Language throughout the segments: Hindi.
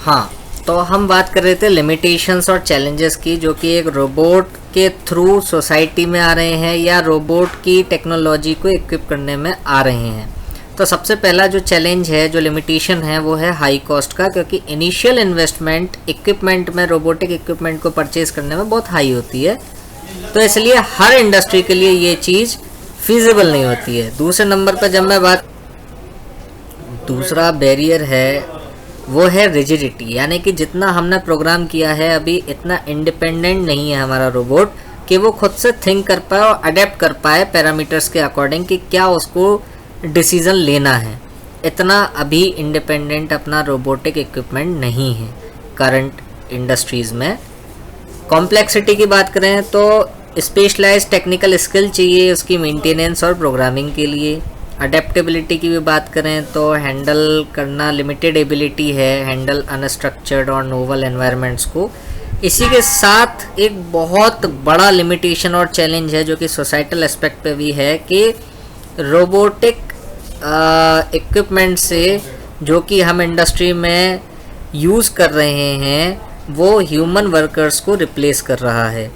हाँ, तो हम बात कर रहे थे लिमिटेशंस और चैलेंजेस की, जो कि एक रोबोट के थ्रू सोसाइटी में आ रहे हैं या रोबोट की टेक्नोलॉजी को इक्विप करने में आ रहे हैं। तो सबसे पहला जो चैलेंज है, जो लिमिटेशन है, वो है हाई कॉस्ट का, क्योंकि इनिशियल इन्वेस्टमेंट इक्विपमेंट में, रोबोटिक इक्विपमेंट को परचेज करने में बहुत हाई होती है। तो इसलिए हर इंडस्ट्री के लिए ये चीज़ फिजिबल नहीं होती है। दूसरे नंबर पर जब मैं बात, दूसरा बैरियर है वो है रिजिडिटी, यानी कि जितना हमने प्रोग्राम किया है अभी, इतना इंडिपेंडेंट नहीं है हमारा रोबोट कि वो खुद से थिंक कर पाए और अडेप्ट कर पाए पैरामीटर्स के अकॉर्डिंग कि क्या उसको डिसीज़न लेना है। इतना अभी इंडिपेंडेंट अपना रोबोटिक इक्विपमेंट नहीं है करंट इंडस्ट्रीज़ में। कॉम्प्लेक्सिटी की बात करें तो स्पेशलाइज्ड टेक्निकल स्किल चाहिए उसकी मेंटेनेंस और प्रोग्रामिंग के लिए। अडेप्टेबिलिटी की भी बात करें तो हैंडल करना लिमिटेड एबिलिटी है, हैंडल अनस्ट्रक्चर्ड और नोवल एनवायरनमेंट्स को। इसी के साथ एक बहुत बड़ा लिमिटेशन और चैलेंज है जो कि सोसाइटल एस्पेक्ट पे भी है कि रोबोटिक इक्विपमेंट से जो कि हम इंडस्ट्री में यूज़ कर रहे हैं वो ह्यूमन वर्कर्स को रिप्लेस कर रहा है।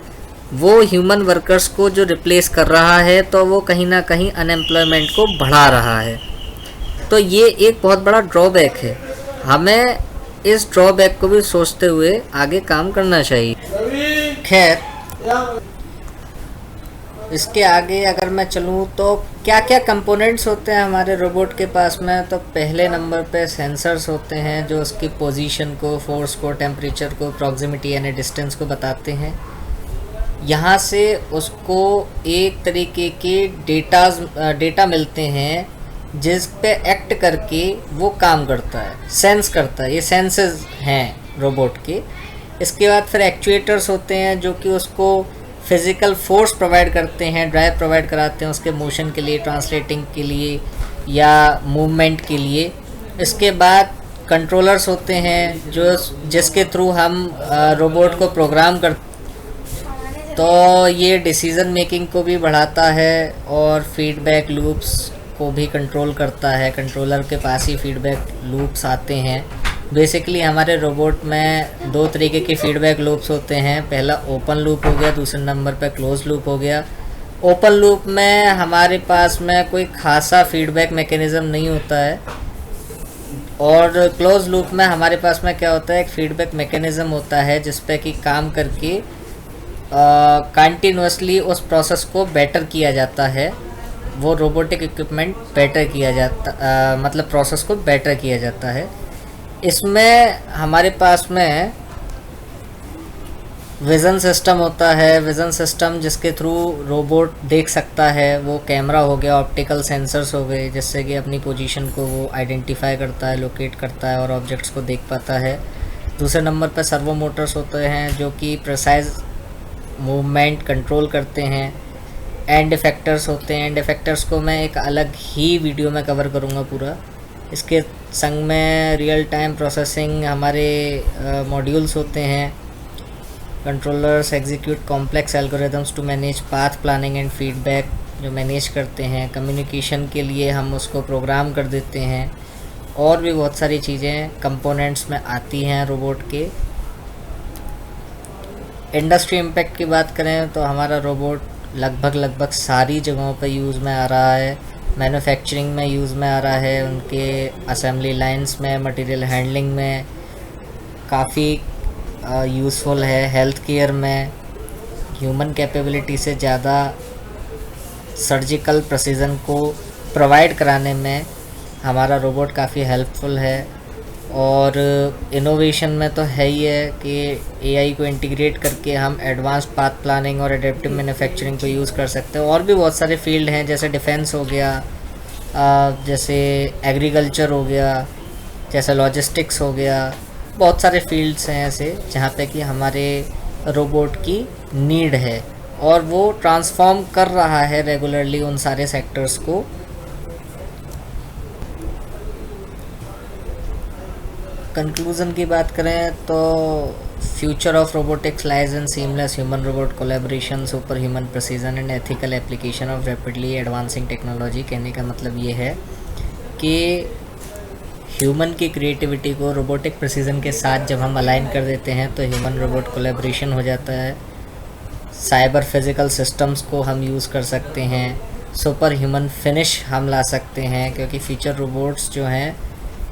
वो ह्यूमन वर्कर्स को जो रिप्लेस कर रहा है तो वो कहीं ना कहीं अनएम्प्लॉयमेंट को बढ़ा रहा है। तो ये एक बहुत बड़ा ड्रॉबैक है। हमें इस ड्रॉबैक को भी सोचते हुए आगे काम करना चाहिए। खैर, इसके आगे अगर मैं चलूँ तो क्या क्या कंपोनेंट्स होते हैं हमारे रोबोट के पास में, तो पहले नंबर पे सेंसर्स होते हैं जो उसकी पोजीशन को, फोर्स को, टेम्परेचर को, प्रॉक्सिमिटी यानी डिस्टेंस को बताते हैं। यहाँ से उसको एक तरीके के डेटा मिलते हैं जिस पे एक्ट करके वो काम करता है, सेंस करता है। ये सेंसेस हैं रोबोट के। इसके बाद फिर एक्चुएटर्स होते हैं जो कि उसको फिज़िकल फोर्स प्रोवाइड करते हैं, ड्राइव प्रोवाइड कराते हैं उसके मोशन के लिए, ट्रांसलेटिंग के लिए या मूवमेंट के लिए। इसके बाद कंट्रोलर्स होते हैं जिसके थ्रू हम रोबोट को प्रोग्राम करते, तो ये डिसीज़न मेकिंग को भी बढ़ाता है और फीडबैक लूप्स को भी कंट्रोल करता है। कंट्रोलर के पास ही फीडबैक लूप्स आते हैं। बेसिकली हमारे रोबोट में दो तरीके के फीडबैक लूप्स होते हैं। पहला ओपन लूप हो गया, दूसरे नंबर पे क्लोज लूप हो गया। ओपन लूप में हमारे पास में कोई खासा फीडबैक मैकेनिज़्म नहीं होता है, और क्लोज लूप में हमारे पास में क्या होता है, एक फीडबैक मैकेनिज़्म होता है जिस पे कि काम करके कंटिन्यूसली उस प्रोसेस को बेटर किया जाता है। वो रोबोटिक इक्विपमेंट बेटर किया जाता, मतलब प्रोसेस को बेटर किया जाता है। इसमें हमारे पास में विज़न सिस्टम होता है। विज़न सिस्टम जिसके थ्रू रोबोट देख सकता है, वो कैमरा हो गया, ऑप्टिकल सेंसर्स हो गए, जिससे कि अपनी पोजीशन को वो आइडेंटिफाई करता है, लोकेट करता है और ऑब्जेक्ट्स को देख पाता है। दूसरे नंबर पर सर्वो मोटर्स होते हैं जो कि प्रिसाइज मूवमेंट कंट्रोल करते हैं। एंड इफेक्टर्स होते हैं। एंड इफेक्टर्स को मैं एक अलग ही वीडियो में कवर करूँगा पूरा। इसके संग में रियल टाइम प्रोसेसिंग हमारे मॉड्यूल्स होते हैं। Controllers execute complex algorithms to manage path planning and feedback, जो मैनेज करते हैं। कम्युनिकेशन के लिए हम उसको प्रोग्राम कर देते हैं। और भी बहुत सारी चीज़ें कंपोनेंट्स में आती हैं रोबोट के। इंडस्ट्री इम्पैक्ट की बात करें तो हमारा रोबोट लगभग सारी जगहों पर यूज़ में आ रहा है। मैन्युफैक्चरिंग में यूज़ में आ रहा है, उनके असेंबली लाइंस में, मटेरियल हैंडलिंग में काफ़ी यूज़फुल है। हेल्थ केयर में ह्यूमन कैपेबिलिटी से ज़्यादा सर्जिकल प्रिसीजन को प्रोवाइड कराने में हमारा रोबोट काफ़ी हेल्पफुल है। और इनोवेशन में तो है ही है कि एआई को इंटीग्रेट करके हम एडवांस्ड पाथ प्लानिंग और एडेप्टिव मैन्युफैक्चरिंग को यूज़ कर सकते हैं। और भी बहुत सारे फील्ड हैं, जैसे डिफेंस हो गया, जैसे एग्रीकल्चर हो गया, जैसे लॉजिस्टिक्स हो गया। बहुत सारे फील्ड्स हैं ऐसे जहाँ पे कि हमारे रोबोट की नीड है और वो ट्रांसफॉर्म कर रहा है रेगुलरली उन सारे सेक्टर्स को। कंक्लूज़न की बात करें तो future of robotics lies in seamless human robot collaboration, super human precision and ethical application of rapidly advancing technology. कहने का मतलब ये है कि ह्यूमन की क्रिएटिविटी को रोबोटिक प्रिसीजन के साथ जब हम अलाइन कर देते हैं तो ह्यूमन रोबोट कोलैबोरेशन हो जाता है। साइबर फिज़िकल सिस्टम्स को हम यूज़ कर सकते हैं, सुपर ह्यूमन फिनिश हम ला सकते हैं, क्योंकि फ्यूचर रोबोट्स जो हैं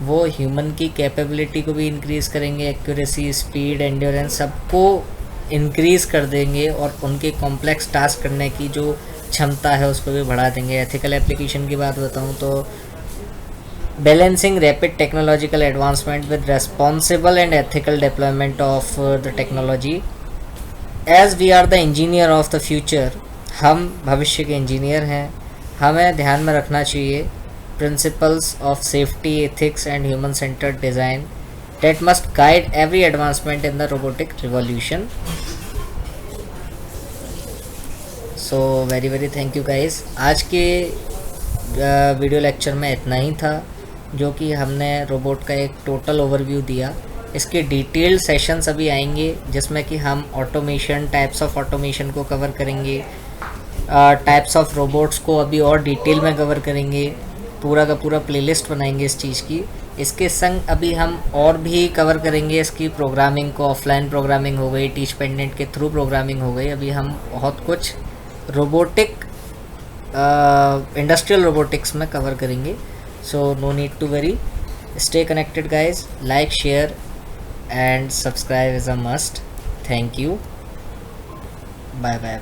वो ह्यूमन की कैपेबिलिटी को भी इंक्रीज़ करेंगे, एक्यूरेसी, स्पीड, एंड्योरेंस सबको इंक्रीज़ कर देंगे और उनके कॉम्प्लेक्स टास्क करने की जो क्षमता है उसको भी बढ़ा देंगे। एथिकल एप्लीकेशन की बात बताऊं तो balancing rapid technological advancement with responsible and ethical deployment of the technology. As we are the engineer of the future, हम भविष्य के इंजीनियर हैं। हमें ध्यान में रखना चाहिए principles of safety, ethics and human centred design that must guide every advancement in the robotic revolution. So very thank you guys. आज के वीडियो लेक्चर में इतना ही था, जो कि हमने रोबोट का एक टोटल ओवरव्यू दिया। इसके डिटेल्ड सेशंस अभी आएंगे जिसमें कि हम ऑटोमेशन, टाइप्स ऑफ ऑटोमेशन को कवर करेंगे, टाइप्स ऑफ रोबोट्स को अभी और डिटेल में कवर करेंगे, पूरा का पूरा प्लेलिस्ट बनाएंगे इस चीज़ की। इसके संग अभी हम और भी कवर करेंगे इसकी प्रोग्रामिंग को। ऑफलाइन प्रोग्रामिंग हो गई, टीच पेंडेंट के थ्रू प्रोग्रामिंग हो गई। अभी हम बहुत कुछ रोबोटिक इंडस्ट्रियल रोबोटिक्स में कवर करेंगे। So no need to worry, stay connected guys, like, share and subscribe is a must. Thank you, bye bye.